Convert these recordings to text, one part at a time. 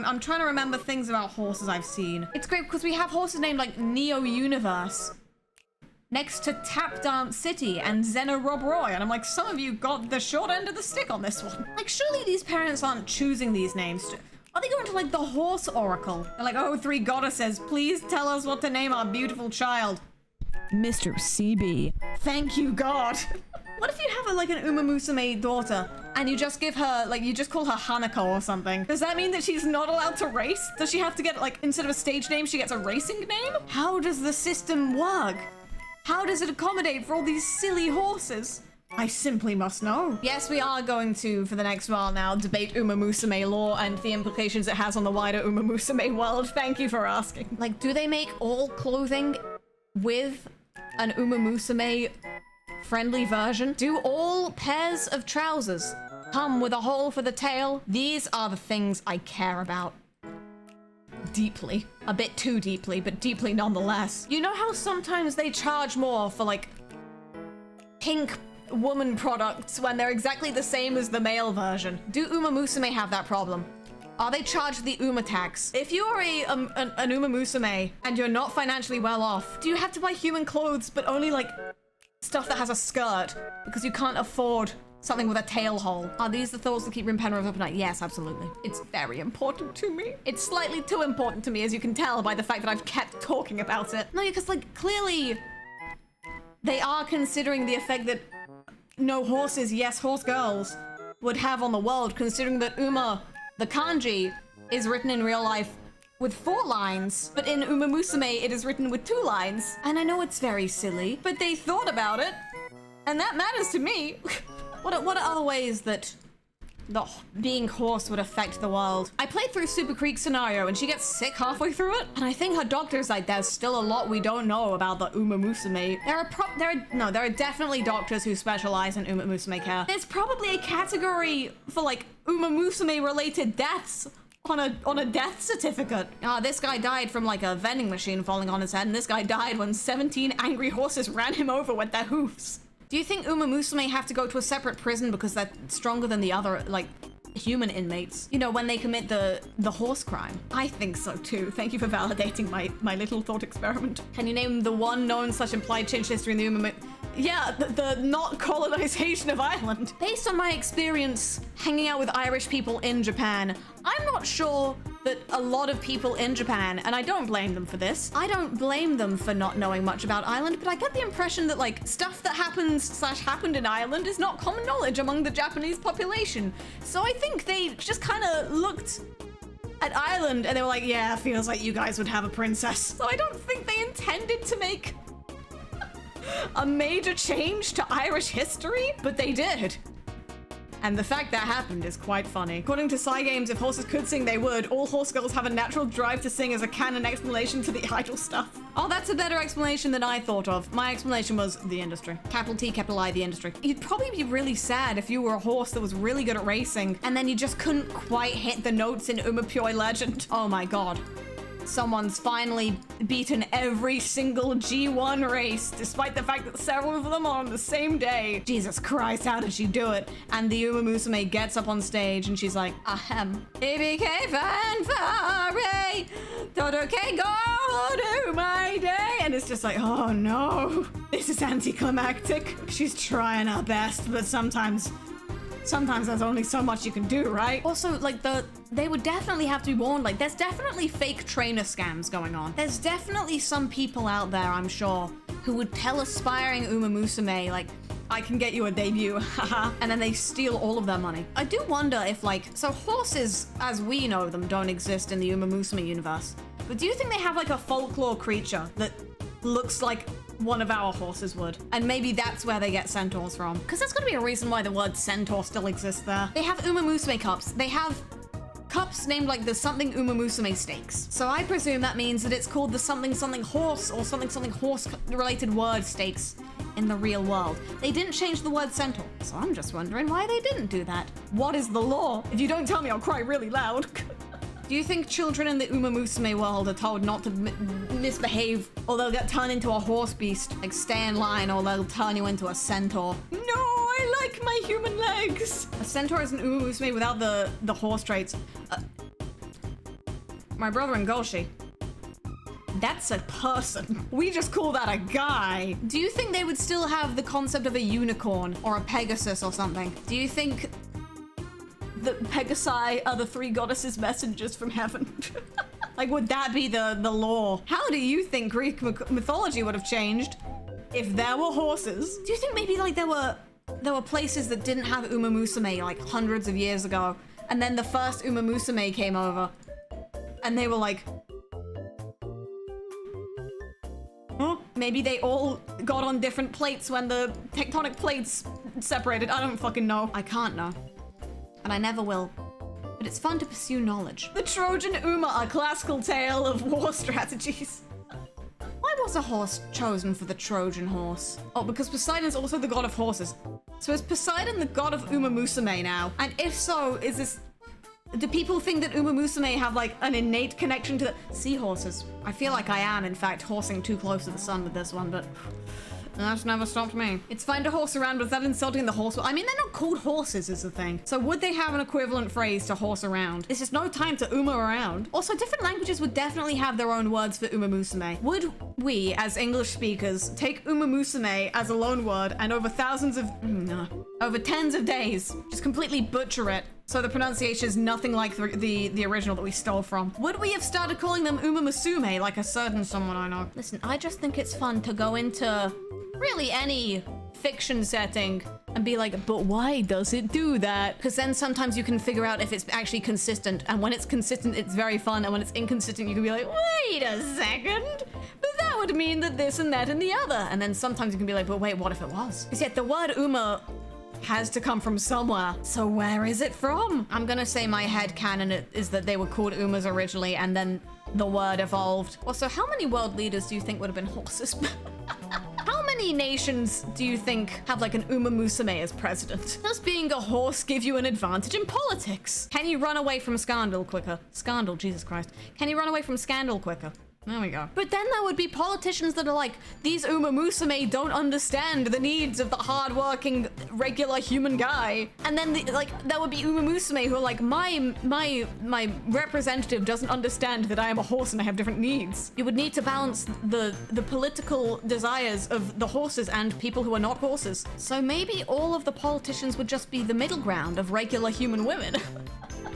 I'm trying to remember things about horses I've seen. It's great because we have horses named like Neo Universe next to Tap Dance City and Zeno Rob Roy. And I'm like, some of you got the short end of the stick on this one. Like, surely these parents aren't choosing these names. Are they going to like the horse oracle? They're like, oh, three goddesses, please tell us what to name our beautiful child. Mr. CB. Thank you, God. What if you have like an Umamusume daughter and you just give her, like, you just call her Hanako or something? Does that mean that she's not allowed to race? Does she have to get, like, instead of a stage name, she gets a racing name? How does the system work? How does it accommodate for all these silly horses? I simply must know. Yes, we are going to, for the next while now, debate Umamusume lore and the implications it has on the wider Umamusume world. Thank you for asking. Like, do they make all clothing with an Umamusume friendly version? Do all pairs of trousers come with a hole for the tail? These are the things I care about. Deeply. A bit too deeply, but deeply nonetheless. You know how sometimes they charge more for like pink woman products when they're exactly the same as the male version? Do Umamusume have that problem? Are they charged the Uma tax? If you are an Umamusume and you're not financially well off, do you have to buy human clothes but only like stuff that has a skirt because you can't afford something with a tail hole? Are these the thoughts that keep Penrose up at night? Yes, absolutely. It's very important to me. It's slightly too important to me, as you can tell by the fact that I've kept talking about it. No, because like clearly they are considering the effect that no horses, yes, horse girls would have on the world, considering that Uma, the kanji, is written in real life with 4 lines, but in Umamusume it is written with 2 lines. And I know it's very silly, but they thought about it, and that matters to me. What are other ways that being horse would affect the world? I played through Super Creek scenario and she gets sick halfway through it, and I think her doctor's like, there's still a lot we don't know about the Umamusume. There are definitely doctors who specialize in Umamusume care. There's probably a category for like Umamusume related deaths on a death certificate. This guy died from like a vending machine falling on his head, and this guy died when 17 angry horses ran him over with their hoofs. Do you think Umamusume have to go to a separate prison because they're stronger than the other, like, human inmates? You know, when they commit the horse crime? I think so too. Thank you for validating my little thought experiment. Can you name the one known / implied change history in the Umamusume? Yeah, the not colonization of Ireland. Based on my experience hanging out with Irish people in Japan, I'm not sure that a lot of people in Japan, and I don't blame them for this, I don't blame them for not knowing much about Ireland, but I get the impression that like stuff that happens / happened in Ireland is not common knowledge among the Japanese population. So I think they just kind of looked at Ireland and they were like, yeah, feels like you guys would have a princess. So I don't think they intended to make a major change to Irish history, but they did. And the fact that happened is quite funny. According to Psy Games, if horses could sing, they would. All horse girls have a natural drive to sing as a canon explanation to the idol stuff. Oh, that's a better explanation than I thought of. My explanation was the industry. Capital T, capital I, the industry. You'd probably be really sad if you were a horse that was really good at racing and then you just couldn't quite hit the notes in Umapure Legend. Oh my God. Someone's finally beaten every single G1 race, despite the fact that several of them are on the same day. Jesus Christ, how did she do it? And the Umamusume gets up on stage and she's like, ahem. ABK fanfare, Todoke go to my day. And it's just like, oh no, this is anticlimactic. She's trying her best, but sometimes there's only so much you can do, right? Also, like, they would definitely have to be warned. Like, there's definitely fake trainer scams going on. There's definitely some people out there, I'm sure, who would tell aspiring Umamusume, like, I can get you a debut, haha, and then they steal all of their money. I do wonder if, like, so horses, as we know them, don't exist in the Umamusume universe. But do you think they have, like, a folklore creature that looks like one of our horses would? And maybe that's where they get centaurs from. Because there's gotta be a reason why the word centaur still exists there. They have Umamusume cups. They have cups named like the something Umamusume stakes. So I presume that means that it's called the something something horse or something something horse related word stakes in the real world. They didn't change the word centaur. So I'm just wondering why they didn't do that. What is the law? If you don't tell me, I'll cry really loud. Do you think children in the Umamusume world are told not to misbehave, or they'll get turned into a horse beast? Like, stay in line, or they'll turn you into a centaur. No, I like my human legs. A centaur is an Umamusume without the horse traits. My brother and Golshi. That's a person. We just call that a guy. Do you think they would still have the concept of a unicorn or a Pegasus or something? Do you think that Pegasi are the 3 goddesses' messengers from heaven? Like, would that be the law? How do you think Greek mythology would have changed if there were horses? Do you think maybe like there were places that didn't have Umamusume like hundreds of years ago, and then the first Umamusume came over, and they were like, huh? Maybe they all got on different plates when the tectonic plates separated. I don't fucking know. I can't know. And I never will. But it's fun to pursue knowledge. The Trojan Uma, a classical tale of war strategies. Why was a horse chosen for the Trojan horse? Oh, because Poseidon's also the god of horses. So is Poseidon the god of Umamusume now? And if so, is this... Do people think that Umamusume have like an innate connection to the seahorses? I feel like I am, in fact, horsing too close to the sun with this one, but that's never stopped me. It's fine to horse around without insulting the horse. I mean, they're not called horses is the thing. So would they have an equivalent phrase to horse around? There's just no time to Uma around. Also, different languages would definitely have their own words for Umamusume. Would we, as English speakers, take Umamusume as a loan word and over over tens of days, just completely butcher it? So the pronunciation is nothing like the original that we stole from. Would we have started calling them Umamusume like a certain someone I know? Listen, I just think it's fun to go into really any fiction setting and be like, but why does it do that? Because then sometimes you can figure out if it's actually consistent, and when it's consistent, it's very fun, and when it's inconsistent, you can be like, wait a second, but that would mean that this and that and the other. And then sometimes you can be like, but wait, what if it was? Because yet the word Uma has to come from somewhere. So where is it from? I'm gonna say my headcanon is that they were called Umas originally and then the word evolved. Also, how many world leaders do you think would have been horses? How many nations do you think have like an Umamusume as president? Does being a horse give you an advantage in politics? Can you run away from scandal quicker? Scandal, Jesus Christ. Can you run away from scandal quicker? There we go. But then there would be politicians that are like, these Umamusume don't understand the needs of the hardworking, regular human guy. And then there would be Umamusume who are like, my representative doesn't understand that I am a horse and I have different needs. You would need to balance the political desires of the horses and people who are not horses. So maybe all of the politicians would just be the middle ground of regular human women.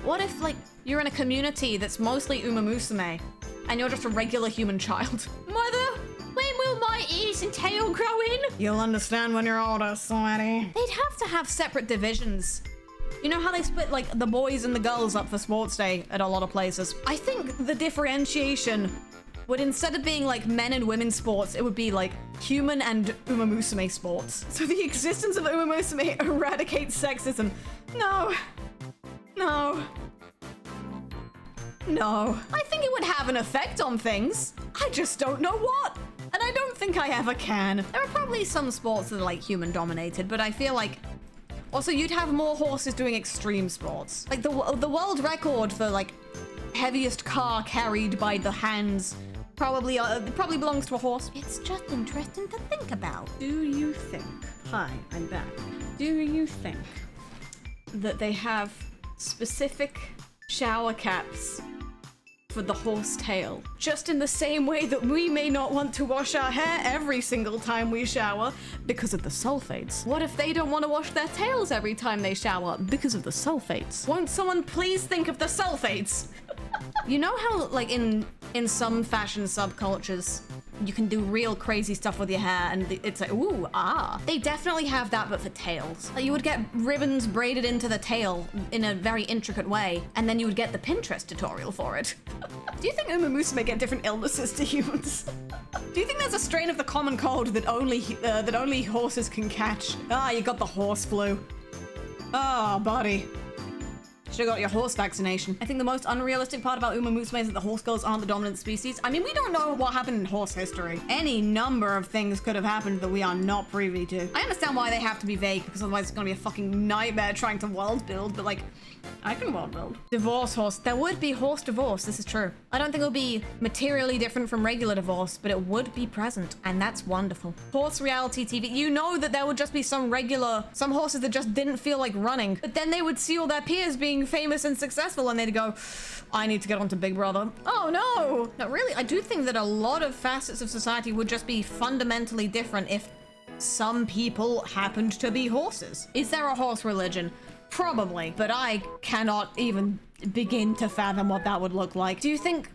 What if like you're in a community that's mostly Umamusume and you're just a regular human child? Mother, when will my ears and tail grow in? You'll understand when you're older, sweaty. They'd have to have separate divisions. You know how they split like the boys and the girls up for sports day at a lot of places? I think the differentiation would, instead of being like men and women's sports, it would be like human and Umamusume sports. So the existence of Umamusume eradicates sexism. No. No. No. I think it would have an effect on things. I just don't know what. And I don't think I ever can. There are probably some sports that are like human dominated, but I feel like also you'd have more horses doing extreme sports. Like the world record for like heaviest car carried by the hands probably belongs to a horse. It's just interesting to think about. Do you think, hi, I'm back. Do you think that they have specific shower caps for the horse tail? Just in the same way that we may not want to wash our hair every single time we shower because of the sulfates. What if they don't want to wash their tails every time they shower because of the sulfates? Won't someone please think of the sulfates? You know how like in some fashion subcultures you can do real crazy stuff with your hair and it's like, ooh, ah. They definitely have that, but for tails. Like you would get ribbons braided into the tail in a very intricate way, and then you would get the Pinterest tutorial for it. Do you think Umamusume get different illnesses to humans? Do you think there's a strain of the common cold that only horses can catch? Ah, you got the horse flu. Ah, buddy. Should've got your horse vaccination. I think the most unrealistic part about Umamusume is that the horse girls aren't the dominant species. I mean, we don't know what happened in horse history. Any number of things could have happened that we are not privy to. I understand why they have to be vague, because otherwise it's gonna be a fucking nightmare trying to world build, but like, I can world build. Divorce horse. There would be horse divorce, this is true. I don't think it would be materially different from regular divorce, but it would be present, and that's wonderful. Horse reality TV. You know that there would just be some horses that just didn't feel like running, but then they would see all their peers being famous and successful and they'd go, I need to get onto Big Brother. Oh no! No, really, I do think that a lot of facets of society would just be fundamentally different if some people happened to be horses. Is there a horse religion? Probably, but I cannot even begin to fathom what that would look like. Do you think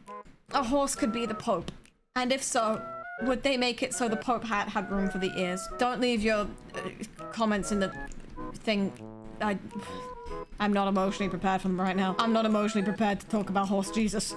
a horse could be the Pope? And if so, would they make it so the Pope hat had room for the ears? Don't leave your comments in the thing. I'm not emotionally prepared for them right now. I'm not emotionally prepared to talk about horse Jesus.